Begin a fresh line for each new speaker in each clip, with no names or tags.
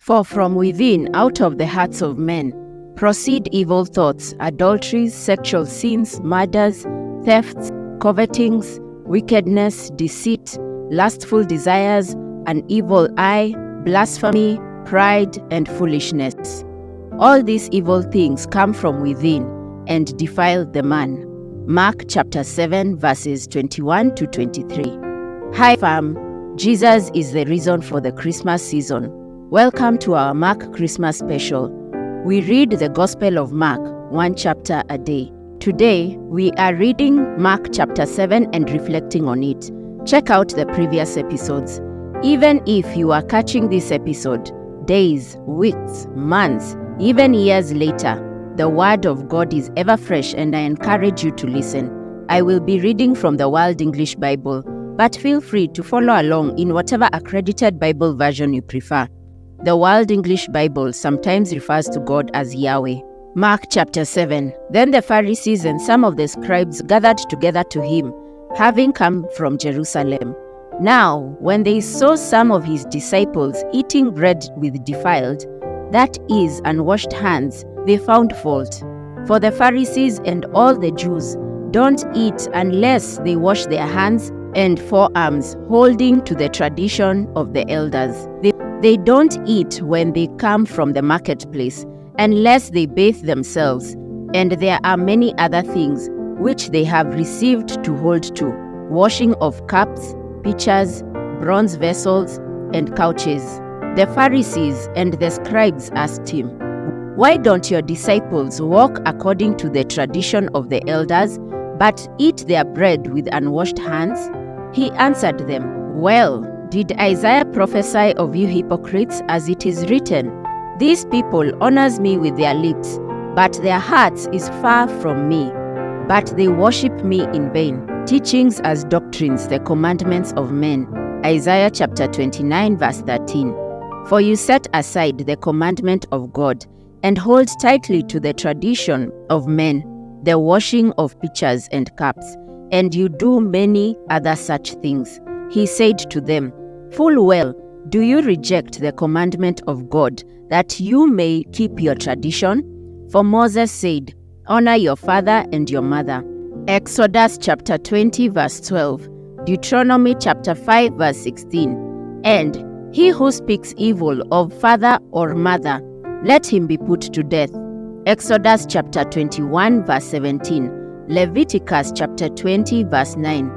For from within, out of the hearts of men, proceed evil thoughts, adulteries, sexual sins, murders, thefts, covetings, wickedness, deceit, lustful desires, an evil eye, blasphemy, pride, and foolishness. All these evil things come from within and defile the man. Mark chapter 7 verses 21 to 23. Hi fam, Jesus is the reason for the Christmas season. Welcome to our Mark Christmas special. We read the Gospel of Mark, one chapter a day. Today, we are reading Mark chapter 7 and reflecting on it. Check out the previous episodes. Even if you are catching this episode days, weeks, months, even years later, the Word of God is ever fresh and I encourage you to listen. I will be reading from the World English Bible, but feel free to follow along in whatever accredited Bible version you prefer. The World English Bible sometimes refers to God as Yahweh. Mark chapter 7. Then the Pharisees and some of the scribes gathered together to him, having come from Jerusalem. Now, when they saw some of his disciples eating bread with defiled, that is, unwashed hands, they found fault. For the Pharisees and all the Jews don't eat unless they wash their hands and forearms, holding to the tradition of the elders. They don't eat when they come from the marketplace, unless they bathe themselves, and there are many other things which they have received to hold to, washing of cups, pitchers, bronze vessels, and couches. The Pharisees and the scribes asked him, "Why don't your disciples walk according to the tradition of the elders, but eat their bread with unwashed hands?" He answered them, "Well, did Isaiah prophesy of you hypocrites, as it is written, 'These people honors me with their lips, but their hearts is far from me. But they worship me in vain, teachings as doctrines the commandments of men.'" Isaiah chapter 29 verse 13. "For you set aside the commandment of God, and hold tightly to the tradition of men, the washing of pitchers and cups, and you do many other such things." He said to them, "Full well, do you reject the commandment of God, that you may keep your tradition? For Moses said, 'Honor your father and your mother.'" Exodus chapter 20 verse 12, Deuteronomy chapter 5 verse 16, and "He who speaks evil of father or mother, let him be put to death." Exodus chapter 21 verse 17, Leviticus chapter 20 verse 9.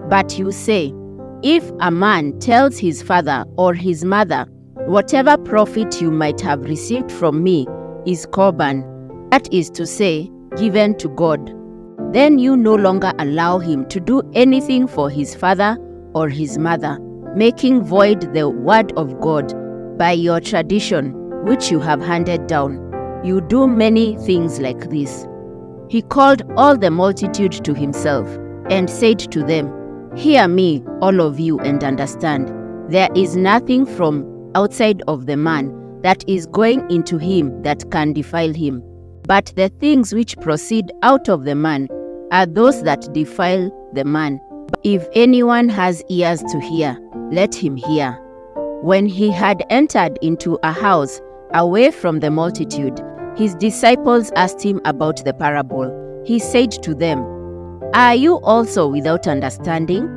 But you say, "If a man tells his father or his mother, 'Whatever profit you might have received from me is korban,' that is to say, given to God, then you no longer allow him to do anything for his father or his mother, making void the word of God by your tradition, which you have handed down. You do many things like this." He called all the multitude to himself and said to them, "Hear me, all of you, and understand. There is nothing from outside of the man that is going into him that can defile him, but the things which proceed out of the man are those that defile the man. If anyone has ears to hear, let him hear." When he had entered into a house away from the multitude, his disciples asked him about the parable. He said to them, "Are you also without understanding?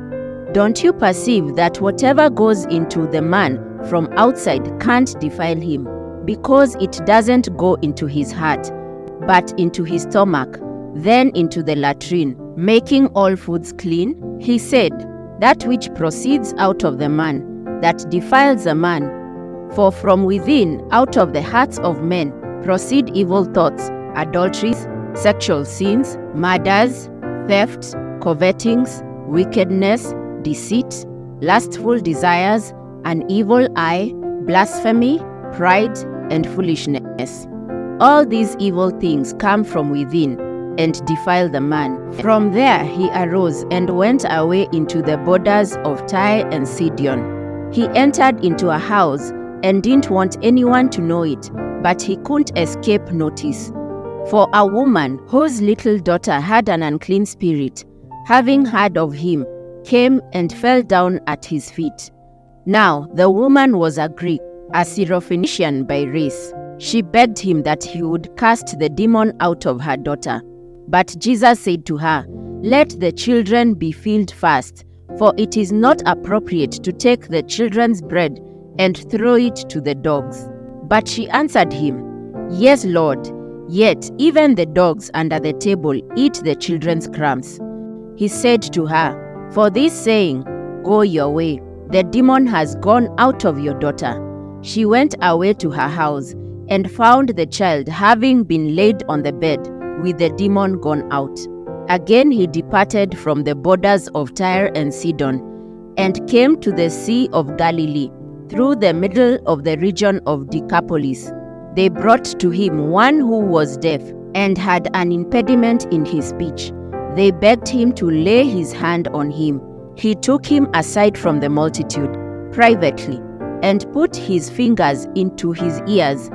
Don't you perceive that whatever goes into the man from outside can't defile him, because it doesn't go into his heart, but into his stomach, then into the latrine, making all foods clean?" He said, "That which proceeds out of the man, that defiles a man. For from within, out of the hearts of men, proceed evil thoughts, adulteries, sexual sins, murders, thefts, covetings, wickedness, deceit, lustful desires, an evil eye, blasphemy, pride, and foolishness. All these evil things come from within and defile the man." From there he arose and went away into the borders of Tyre and Sidon. He entered into a house and didn't want anyone to know it, but he couldn't escape notice. For a woman whose little daughter had an unclean spirit, having heard of him, came and fell down at his feet. Now the woman was a Greek, a Syrophoenician by race. She begged him that he would cast the demon out of her daughter. But Jesus said to her, "Let the children be filled first, for it is not appropriate to take the children's bread and throw it to the dogs." But she answered him, "Yes, Lord, yet even the dogs under the table eat the children's crumbs." He said to her, "For this saying, go your way. The demon has gone out of your daughter." She went away to her house and found the child having been laid on the bed, with the demon gone out. Again he departed from the borders of Tyre and Sidon, and came to the Sea of Galilee, through the middle of the region of Decapolis. They brought to him one who was deaf and had an impediment in his speech. They begged him to lay his hand on him. He took him aside from the multitude, privately, and put his fingers into his ears,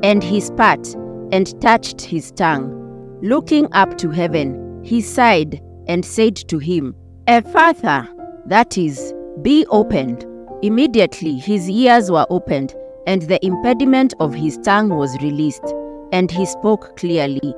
and he spat, and touched his tongue. Looking up to heaven, he sighed, and said to him, "Ephphatha," that is, "be opened." Immediately his ears were opened, and the impediment of his tongue was released, and he spoke clearly.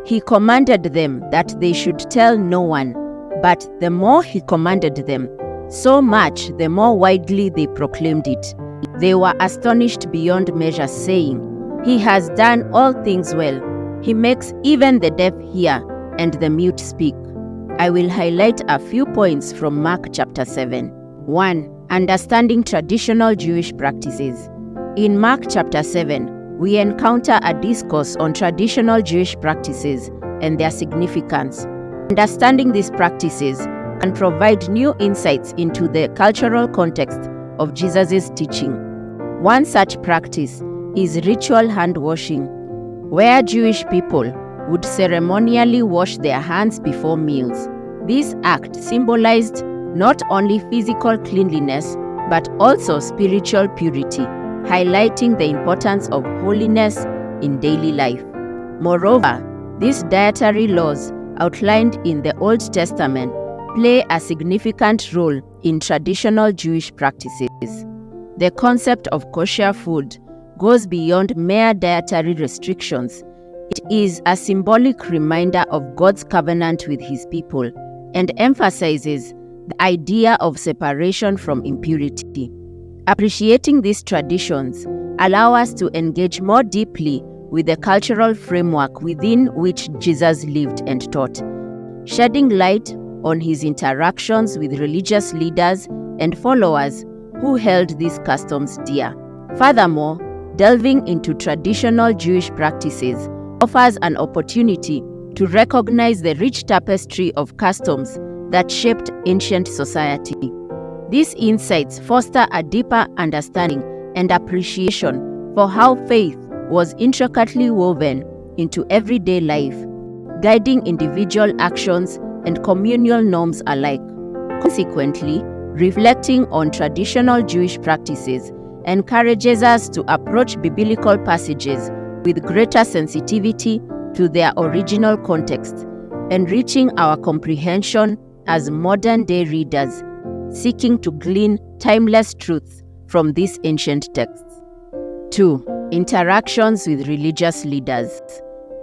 He commanded them that they should tell no one, but the more he commanded them, so much the more widely they proclaimed it. They were astonished beyond measure, saying, "He has done all things well. He makes even the deaf hear and the mute speak." I will highlight a few points from Mark chapter 7. 1. Understanding traditional Jewish practices. In Mark chapter 7, we encounter a discourse on traditional Jewish practices and their significance. Understanding these practices can provide new insights into the cultural context of Jesus' teaching. One such practice is ritual hand washing, where Jewish people would ceremonially wash their hands before meals. This act symbolized not only physical cleanliness but also spiritual purity, highlighting the importance of holiness in daily life. Moreover, these dietary laws outlined in the Old Testament play a significant role in traditional Jewish practices. The concept of kosher food goes beyond mere dietary restrictions. It is a symbolic reminder of God's covenant with his people and emphasizes the idea of separation from impurity. Appreciating these traditions allow us to engage more deeply with the cultural framework within which Jesus lived and taught, shedding light on his interactions with religious leaders and followers who held these customs dear. Furthermore, delving into traditional Jewish practices offers an opportunity to recognize the rich tapestry of customs that shaped ancient society. These insights foster a deeper understanding and appreciation for how faith was intricately woven into everyday life, guiding individual actions and communal norms alike. Consequently, reflecting on traditional Jewish practices encourages us to approach biblical passages with greater sensitivity to their original context, enriching our comprehension as modern-day readers seeking to glean timeless truths from these ancient texts. 2. Interactions with religious leaders.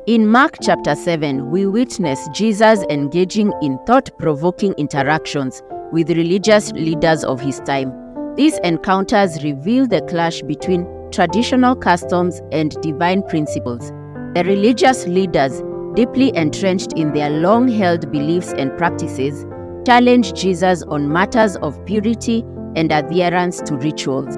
In Mark chapter 7, we witness Jesus engaging in thought-provoking interactions with religious leaders of his time. These encounters reveal the clash between traditional customs and divine principles. The religious leaders, deeply entrenched in their long-held beliefs and practices, challenge Jesus on matters of purity and adherence to rituals.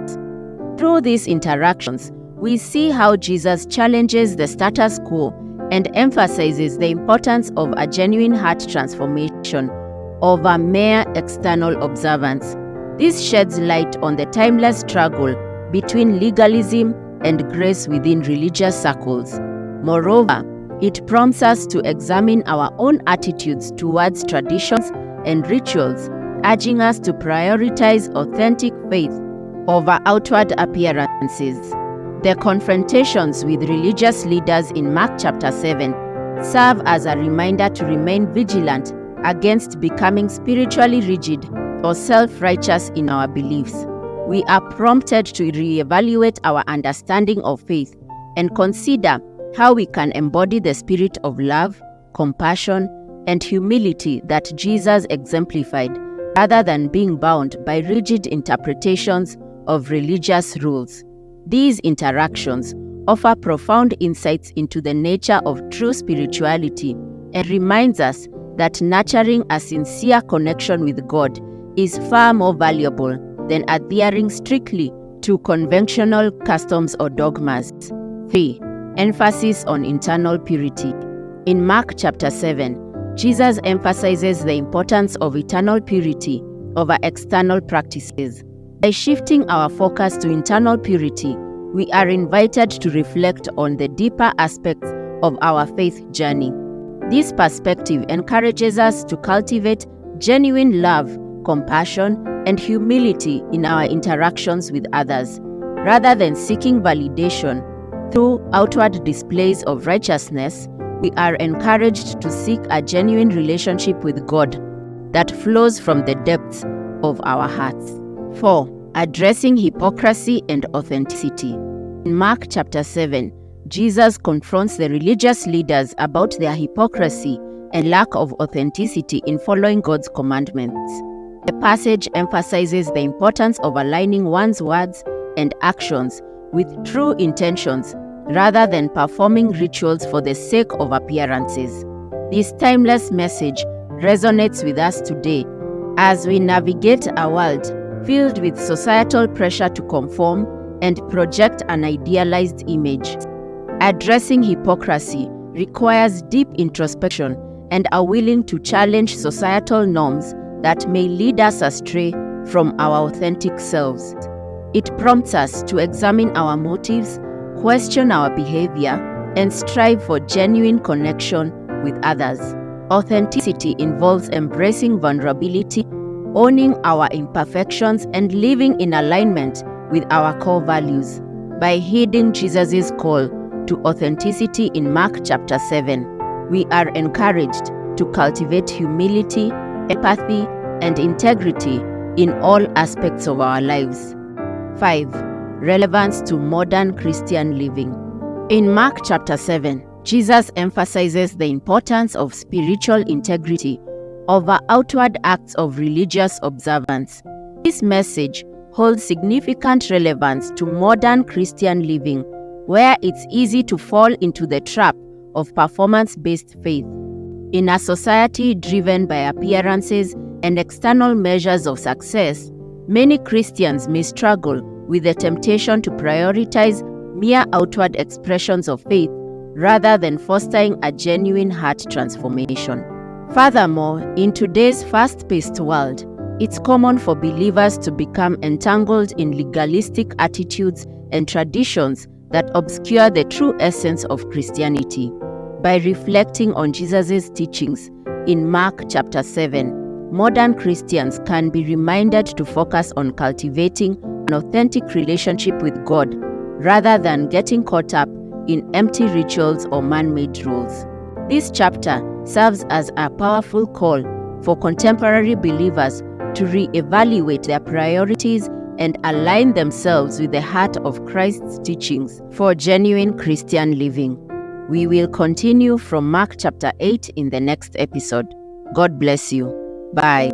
Through these interactions, we see how Jesus challenges the status quo and emphasizes the importance of a genuine heart transformation over mere external observance. This sheds light on the timeless struggle between legalism and grace within religious circles. Moreover, it prompts us to examine our own attitudes towards traditions and rituals, urging us to prioritize authentic faith over outward appearances. The confrontations with religious leaders in Mark chapter 7 serve as a reminder to remain vigilant against becoming spiritually rigid or self-righteous in our beliefs. we are prompted to reevaluate our understanding of faith and consider how we can embody the spirit of love, compassion, and humility that Jesus exemplified, rather than being bound by rigid interpretations of religious rules. These interactions offer profound insights into the nature of true spirituality and reminds us that nurturing a sincere connection with God is far more valuable than adhering strictly to conventional customs or dogmas. 3. Emphasis on internal purity. In Mark chapter 7, Jesus emphasizes the importance of internal purity over external practices. By shifting our focus to internal purity, we are invited to reflect on the deeper aspects of our faith journey. This perspective encourages us to cultivate genuine love, compassion, and humility in our interactions with others, rather than seeking validation through outward displays of righteousness. We are encouraged to seek a genuine relationship with God that flows from the depths of our hearts. 4. Addressing hypocrisy and authenticity. In Mark chapter 7, Jesus confronts the religious leaders about their hypocrisy and lack of authenticity in following God's commandments. The passage emphasizes the importance of aligning one's words and actions with true intentions rather than performing rituals for the sake of appearances. This timeless message resonates with us today as we navigate a world filled with societal pressure to conform and project an idealized image. Addressing hypocrisy requires deep introspection and a willing to challenge societal norms that may lead us astray from our authentic selves. It prompts us to examine our motives, question our behavior, and strive for genuine connection with others. Authenticity involves embracing vulnerability, owning our imperfections, and living in alignment with our core values. By heeding Jesus' call to authenticity in Mark chapter 7, we are encouraged to cultivate humility, empathy, and integrity in all aspects of our lives. 5. Relevance to modern Christian living. In Mark chapter 7, Jesus emphasizes the importance of spiritual integrity over outward acts of religious observance. This message holds significant relevance to modern Christian living, where it's easy to fall into the trap of performance-based faith. In a society driven by appearances and external measures of success, many Christians may struggle with the temptation to prioritize mere outward expressions of faith rather than fostering a genuine heart transformation. Furthermore, in today's fast-paced world, it's common for believers to become entangled in legalistic attitudes and traditions that obscure the true essence of Christianity. By reflecting on Jesus' teachings in Mark chapter 7, modern Christians can be reminded to focus on cultivating an authentic relationship with God rather than getting caught up in empty rituals or man-made rules. This chapter serves as a powerful call for contemporary believers to re-evaluate their priorities and align themselves with the heart of Christ's teachings for genuine Christian living. We will continue from Mark chapter 8 in the next episode. God bless you. Bye.